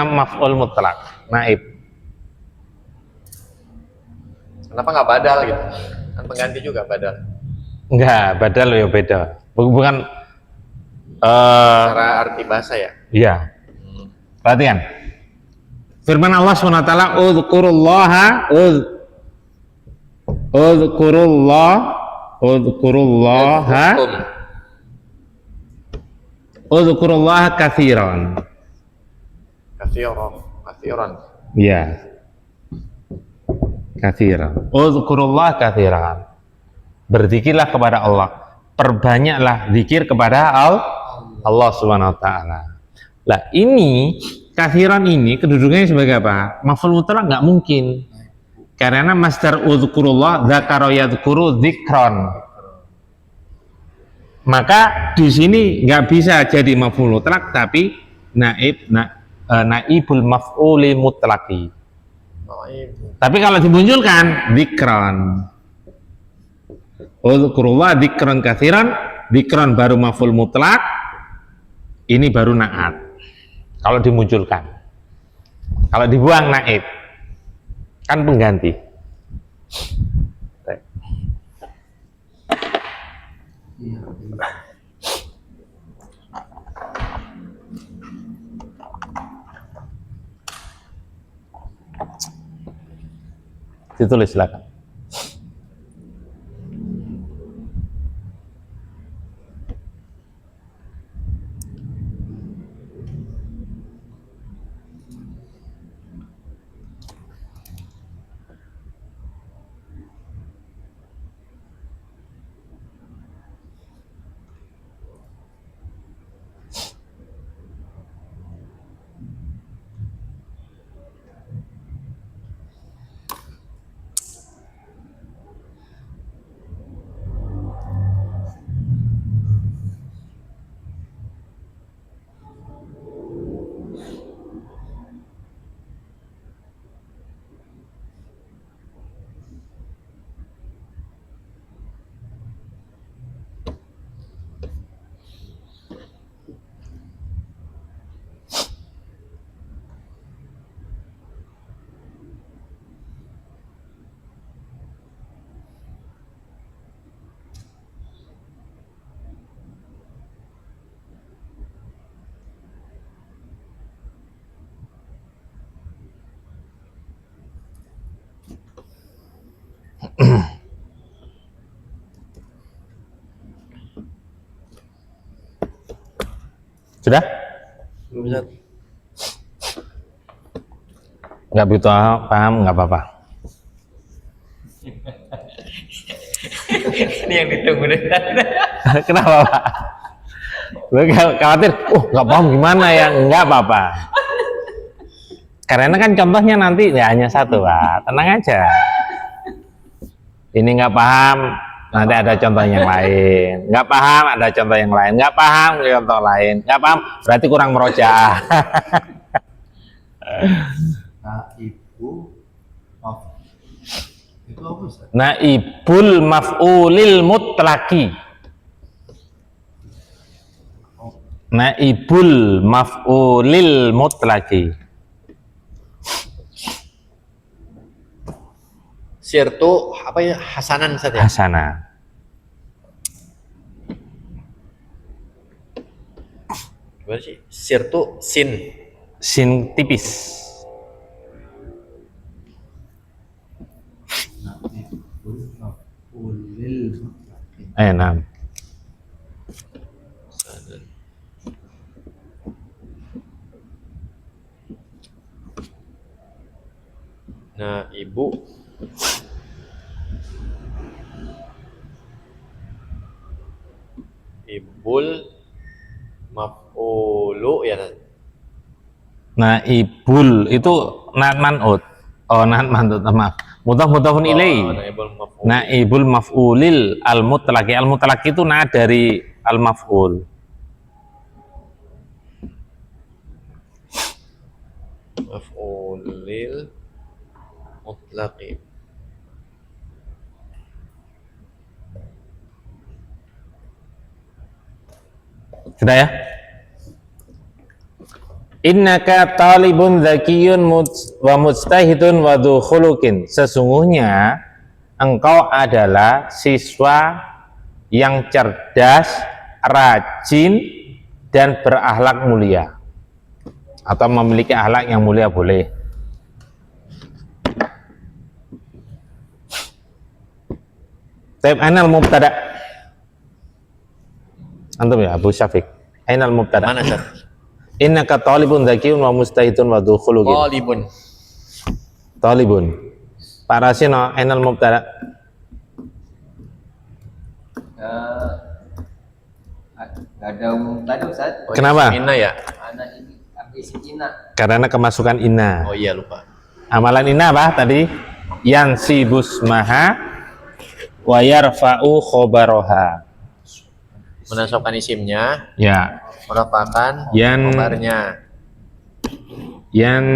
maf'ul mutlak. Naib. Kenapa nggak badal gitu? Kan pengganti juga badal. Enggak, badal ya beda. Bukan Secara arti bahasa ya. iya. Perhatikan. Firman Allah SWT, Udzukurullaha katsiran. Katsiran. Iya. Katsiran. Udzukurullaha katsiran. Berzikirlah kepada Allah. Perbanyaklah zikir kepada Allah Subhanahu wa taala. Lah, ini katsiran ini kedudukannya sebagai apa? Maf'ul mutlak nggak mungkin. Karena masdar udzukurullah dzakara yadzkuru dzikron. Maka di sini nggak bisa jadi maf'ul mutlak, tapi naibul maf'uli mutlaki. Tapi kalau dimunculkan dzikron, udzukurullah dzikron katsiran, dzikron baru maf'ul mutlak, ini baru na'at. kalau dimunculkan. Kalau dibuang naib, kan pengganti. Ditulis silakan. Sudah? Ustaz. Nggak begitu paham, nggak apa-apa. Ini yang ditunggu deh. Kenapa Pak? Lu khawatir, nggak paham gimana ya? Nggak apa-apa. Karena kan contohnya nanti ya hanya satu Pak, tenang aja. Ini nggak paham, nanti ada contoh yang lain. Nggak paham, ada contoh yang lain. Nggak paham, contoh lain. Nggak paham, berarti kurang merojaah. Naibu itu apa Ustaz? Naibul maf'ulil mutlaki. Naibul maf'ulil mutlaki. Sirtu apa ya? Hasanan Ustaz ya? Hasanah. Gimana sih? Sirtu sin. Sin tipis. Nah. Nah, ibu ibul maf'ulu ya. Naibul itu nat man'ut. Oh, nat man'ut, maaf. Mudhaf-mudhafun ilaih. Naibul maf'ul. Naibul maf'ulil al-mutlaqi. Al-mutlaqi itu na dari al-maf'ul. Maf'ulil mutlaqi. Sudah ya? Innaka talibun zakiyun wa mujtahidun wa dhu khuluqin. Sesungguhnya engkau adalah siswa yang cerdas, rajin, dan berakhlak mulia. Atau memiliki akhlak yang mulia boleh. Taib ainal mubtada. Antum ya Abu Syafiq. Ainal mubtada. Mana Ustaz? Innaka talibun zakiyun wa mustahidun wa dhu khuluqin. Talibun. Talibun. Pak Rasino, ainal mubtada. Gak ada umum tadi Ustaz. Oh, Kenapa? Mina ya? Anak ini habis Ina. Karena kemasukan inna. Oh iya lupa. Amalan inna apa tadi? Yansibus maha wa yarfa'u khobaroha. Menasabkan isimnya, Ya. merupakan Yan- kabarnya. Yan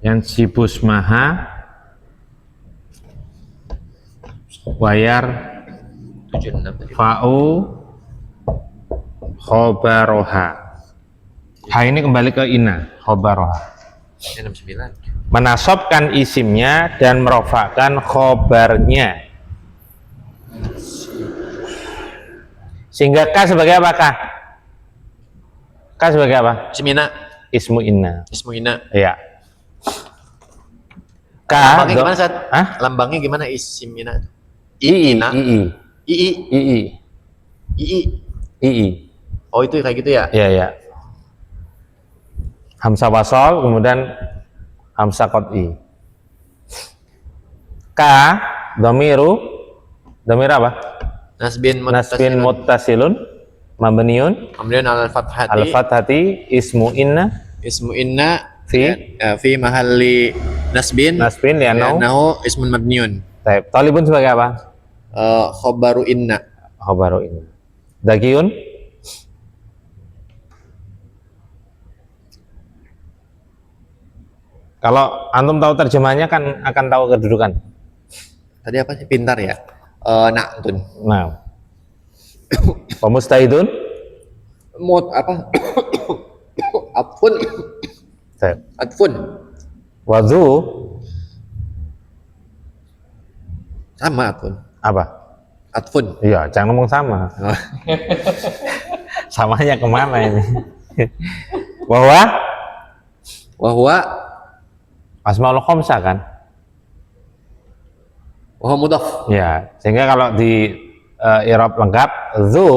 Yansibus maha wayar 76 tadi. fa'u khobaroha. Ha ini kembali ke ina, khobaroha. 69. Menasobkan isimnya dan merofakkan khobarnya. Sehingga ka sebagai apa kah? Ka sebagai apa? Ismina. Ismu inna. Ismu ina. Iya. Lambangnya do- gimana, Sat? Hah? Lambangnya gimana isim ina? Ii, Ina. ii, Ii. ii, Ii. ii. Oh, itu kayak gitu ya? Iya, iya. Hamzah wasol, kemudian hamzah qot'i. Ka, domir apa? Nasbin Nasbin muttasilun, mabniun, kemudian al-fathati. al-fathati, ismu inna, Ismu inna fi mahalli nasbin. nasbin, lianau. Li'annahu ismun mabniun. Baik, tolibun sebagai apa? Khobaru inna. Khobaru inna. Dagiun, kalau antum tahu terjemahnya kan akan tahu kedudukan. Tadi apa sih? Pintar ya? Na'tun. Nah, pemustahidun, Mut apa? Atfun. baik. Atfun. Wadhu, Sama atfun. apa? Atfun. Iya, jangan ngomong sama. Samanya kemana ini? Bahwa Wahwa asmaul khamsah kan? mudhaf. Ya, sehingga kalau di i'rab lengkap, dzu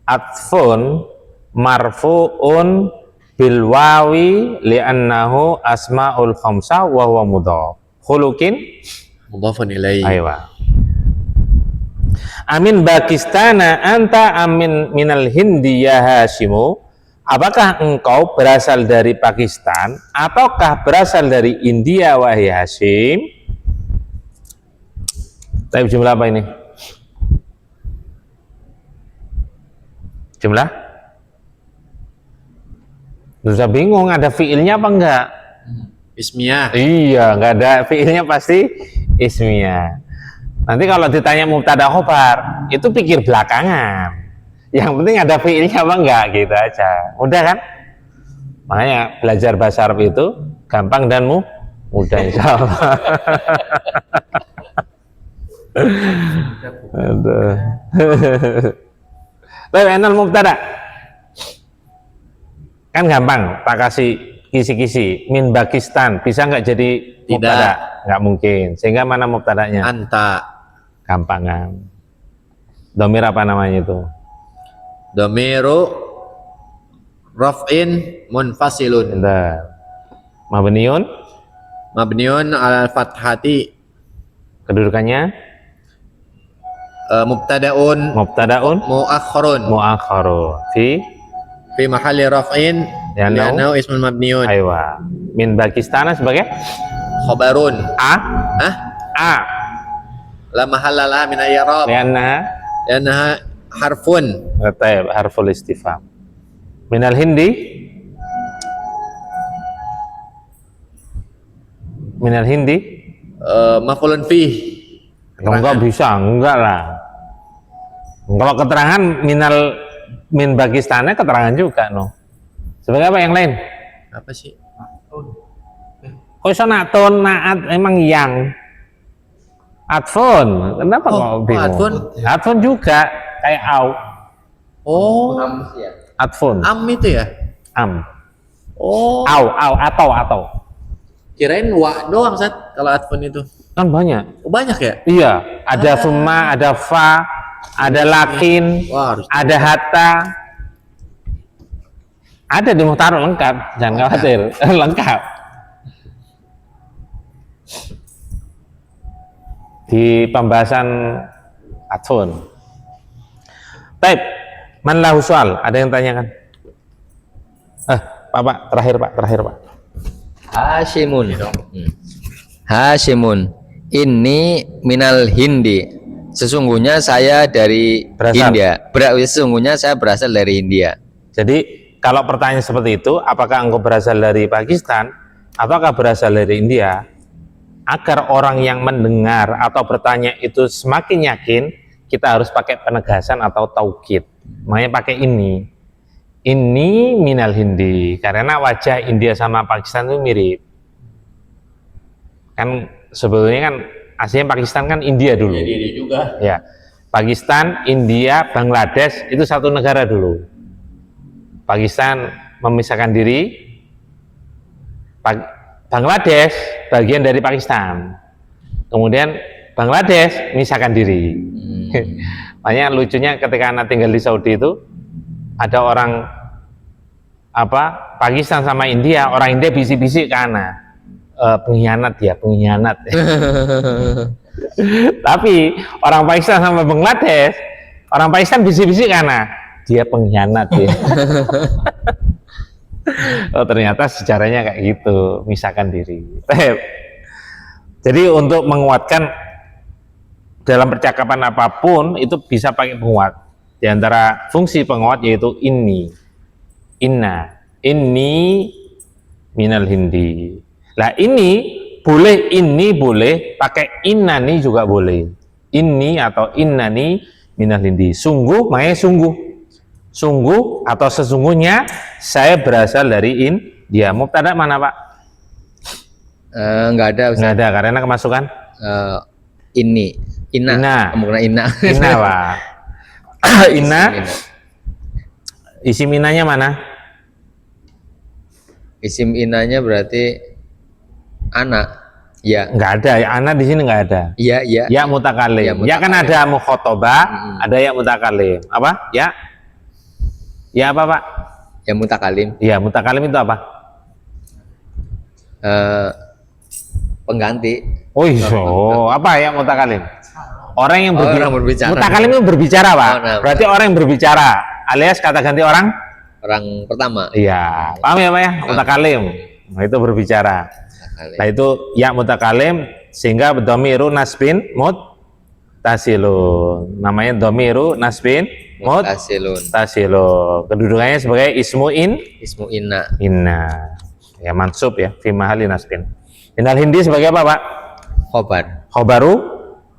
atfun marfu'un bil wawi li'annahu asmaul khamsah wa huwa mudhaf. Khuluqin Mudhafun ilaihi. aywa. Amin Pakistana anta amin minal Hindi ya Hashimu. Apakah engkau berasal dari Pakistan ataukah berasal dari India wahai Hashim? Tapi jumlah apa ini? Jumlah? Susah bingung, ada fiilnya apa enggak? Ismiyah. Iya, enggak ada fiilnya, pasti ismiyah. Nanti kalau ditanya mubtada khobar, itu pikir belakangan. Yang penting ada fiilnya apa enggak, gitu aja. Mudah kan? Makanya belajar bahasa Arab itu gampang dan mudah insya Allah. Aduh. Tapi enal mubtada kan gampang, tak kasih kisi-kisi min Pakistan, bisa nggak jadi mubtada? Nggak mungkin, sehingga mana mubtadanya? Anta. Gampangan. Domir apa namanya itu? Dhamiru raf'in munfasilun. Bentar. Mabniun, Mabniun al fathati. kedudukannya Mubtada'un mubtadaun mu'akhkharun. mu'akharu fi Fi mahalli raf'in Li'annahu li'annahu ismun mabniun. aywa min Pakistan sebagai Khabarun. a La mahalla laha min al-i'rab lianna li'annaha harfun. taib harful istifham minal Hindi Maf'ulun fih. enggak bisa, enggak lah. Kalau keterangan min Pakistannya keterangan juga no. Sebagai apa yang lain? Apa sih? Kok iso natun naat emang yang atfun. Kenapa kok bingung? atfun? Atfun juga kayak au. Oh, Ya. Atfun. am itu ya? Am. Oh, Au atau. kirain wa doang, Sat, kalau atfun itu. Kan banyak. Oh, banyak ya? Iya, ada summa, ada fa, ada lakin, Wah, harus ada hatta. Ada di Muhtarul lengkap, jangan khawatir. Lengkap. Di pembahasan atfun. Baik, man lahu soal? Ada yang tanyakan? Pak, terakhir Pak. Hashimun. Hashimun. Ini minal Hindi. Sesungguhnya saya dari Berasal. India. Sesungguhnya saya berasal dari India. Jadi kalau pertanyaan seperti itu, apakah engkau berasal dari Pakistan ataukah berasal dari India? agar orang yang mendengar atau bertanya itu semakin yakin, kita harus pakai penegasan atau taukid. Makanya pakai ini. Ini minal Hindi, karena wajah India sama Pakistan itu mirip. Kan sebetulnya kan aslinya Pakistan kan India dulu. Diri juga. Ya, Pakistan, India, Bangladesh itu satu negara dulu. Pakistan memisahkan diri, Bangladesh bagian dari Pakistan. Kemudian Bangladesh memisahkan diri. Makanya lucunya ketika anak tinggal di Saudi itu ada orang Pakistan sama India, orang India bisik-bisik ke anak, pengkhianat ya, pengkhianat. Tapi orang Pakistan sama Bangladesh, orang Pakistan bisik-bisik karena dia pengkhianat ya. Oh, ternyata sejarahnya kayak gitu, misahkan diri. Jadi untuk menguatkan dalam percakapan apapun itu bisa pakai penguat. Di antara fungsi penguat yaitu ini, inna, ini minal Hindi. Lah ini boleh pakai innani juga boleh. Ini atau innani minal Hindi. Sungguh, makanya sungguh atau sesungguhnya saya berasal dari India. Mubtada mana Pak? Nggak ada, Ustaz. Nggak ada karena kemasukan Ini, Inna. kemungkinan Inna. Inna Pak. Inna. Isim inanya mana? Isim inanya berarti anak. Ya. Nggak ada. Anak di sini nggak ada. Iya, iya. Ya mutakalim. Ya kan ada mukhotobah, ada ya mutakalim. Apa? Ya. Ya apa Pak? Ya mutakalim. Ya mutakalim itu apa? Pengganti. Oh iya. Apa ya mutakalim? Orang yang orang berbicara. Mutakalim itu berbicara Pak. Nah, Berarti orang yang berbicara. Alias kata ganti orang? Orang pertama. Iya. Paham ya Pak ya? Mutakalim. Nah, itu berbicara. Mutakalim. Nah itu ya mutakalim sehingga domiru nasbin muttasilun. Namanya domiru nasbin Mutasilun. muttasilun. Kedudukannya sebagai ismu Ismu inna. inna. Ya mansub ya fi mahali nasbin. Minal Hindi sebagai apa Pak? Khobar.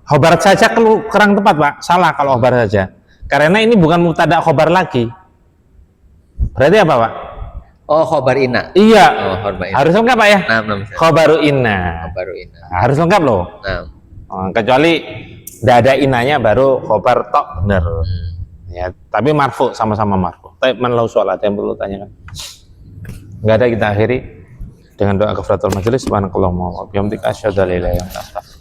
Khobar saja kurang tepat Pak. Salah kalau khobar saja. Karena ini bukan mubtada khobar lagi. Berarti apa Pak? Oh, khobar inna. Iya. Oh, khobar inna. Harus lengkap Pak ya? Nah, Khobaru inna. khobaru inna. Harus lengkap loh. Nah. Kecuali tidak ada inanya baru khobar tok bener. Ya, tapi marfu sama-sama marfu. Tapi man lau soal ada yang perlu tanyakan? Enggak ada, kita akhiri dengan doa kafaratul majelis. Subhanakallahumma wa bihamdika asyhadu an la ilaha illa anta astaghfiruka